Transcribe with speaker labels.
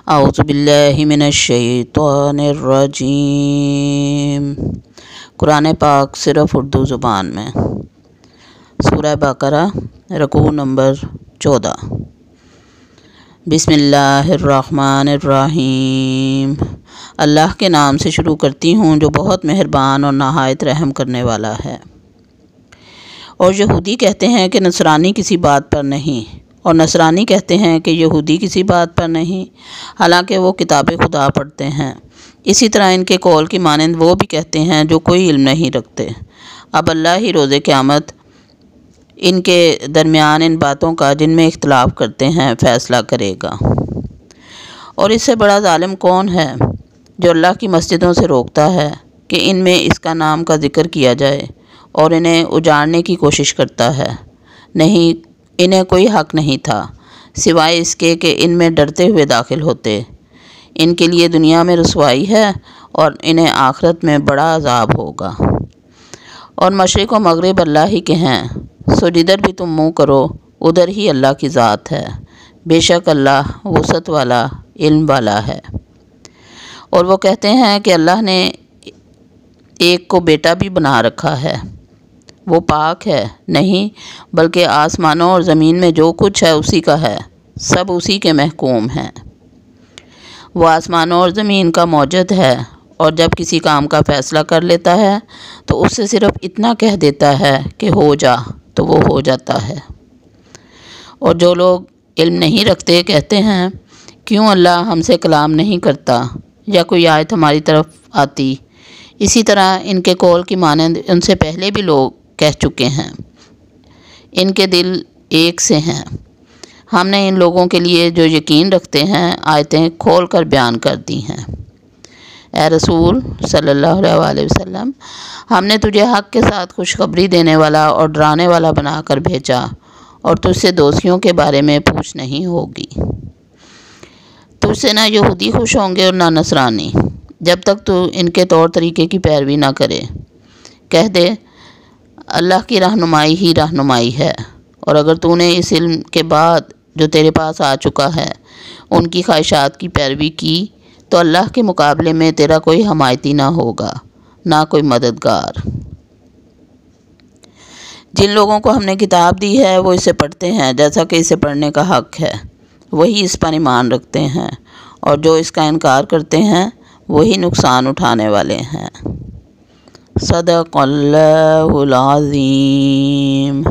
Speaker 1: اعوذ باللہ من الشیطان الرجیم۔ قرآن پاک صرف اردو زبان میں۔ سورہ بقرہ رکوع نمبر 14۔ بسم اللہ الرحمن الرحیم۔ اللہ کے نام سے شروع کرتی ہوں جو بہت مہربان اور نہایت رحم کرنے والا ہے۔ اور یہودی کہتے ہیں کہ نصرانی کسی بات پر نہیں، اور نصرانی کہتے ہیں کہ یہودی کسی بات پر نہیں، حالانکہ وہ کتاب خدا پڑھتے ہیں۔ اسی طرح ان کے قول کی مانند وہ بھی کہتے ہیں جو کوئی علم نہیں رکھتے۔ اب اللہ ہی روز قیامت ان کے درمیان ان باتوں کا جن میں اختلاف کرتے ہیں فیصلہ کرے گا۔ اور اس سے بڑا ظالم کون ہے جو اللہ کی مسجدوں سے روکتا ہے کہ ان میں اس کا نام کا ذکر کیا جائے اور انہیں اجاڑنے کی کوشش کرتا ہے؟ نہیں، انہیں کوئی حق نہیں تھا سوائے اس کے کہ ان میں ڈرتے ہوئے داخل ہوتے۔ ان کے لیے دنیا میں رسوائی ہے اور انہیں آخرت میں بڑا عذاب ہوگا۔ اور مشرق و مغرب اللہ ہی کے ہیں، سو جدھر بھی تم منہ کرو ادھر ہی اللہ کی ذات ہے۔ بے شک اللہ وسعت والا علم والا ہے۔ اور وہ کہتے ہیں کہ اللہ نے ایک کو بیٹا بھی بنا رکھا ہے، وہ پاک ہے۔ نہیں، بلکہ آسمانوں اور زمین میں جو کچھ ہے اسی کا ہے، سب اسی کے محکوم ہیں۔ وہ آسمانوں اور زمین کا موجد ہے، اور جب کسی کام کا فیصلہ کر لیتا ہے تو اس سے صرف اتنا کہہ دیتا ہے کہ ہو جا، تو وہ ہو جاتا ہے۔ اور جو لوگ علم نہیں رکھتے کہتے ہیں کیوں اللہ ہم سے کلام نہیں کرتا یا کوئی آیت ہماری طرف آتی۔ اسی طرح ان کے قول کی مانند ان سے پہلے بھی لوگ کہہ چکے ہیں، ان کے دل ایک سے ہیں۔ ہم نے ان لوگوں کے لیے جو یقین رکھتے ہیں آیتیں کھول کر بیان کر دی ہیں۔ اے رسول صلی اللہ علیہ وآلہ وسلم، ہم نے تجھے حق کے ساتھ خوشخبری دینے والا اور ڈرانے والا بنا کر بھیجا، اور تجھ سے دوستیوں کے بارے میں پوچھ نہیں ہوگی۔ تجھ سے نہ یہودی خوش ہوں گے اور نہ نصرانی، جب تک تو ان کے طور طریقے کی پیروی نہ کرے۔ کہہ دے اللہ کی رہنمائی ہی رہنمائی ہے، اور اگر تو نے اس علم کے بعد جو تیرے پاس آ چکا ہے ان کی خواہشات کی پیروی کی تو اللہ کے مقابلے میں تیرا کوئی حمایتی نہ ہوگا، نہ کوئی مددگار۔ جن لوگوں کو ہم نے کتاب دی ہے وہ اسے پڑھتے ہیں جیسا کہ اسے پڑھنے کا حق ہے، وہی اس پر ایمان رکھتے ہیں، اور جو اس کا انکار کرتے ہیں وہی نقصان اٹھانے والے ہیں۔ صدق اللہ العظیم۔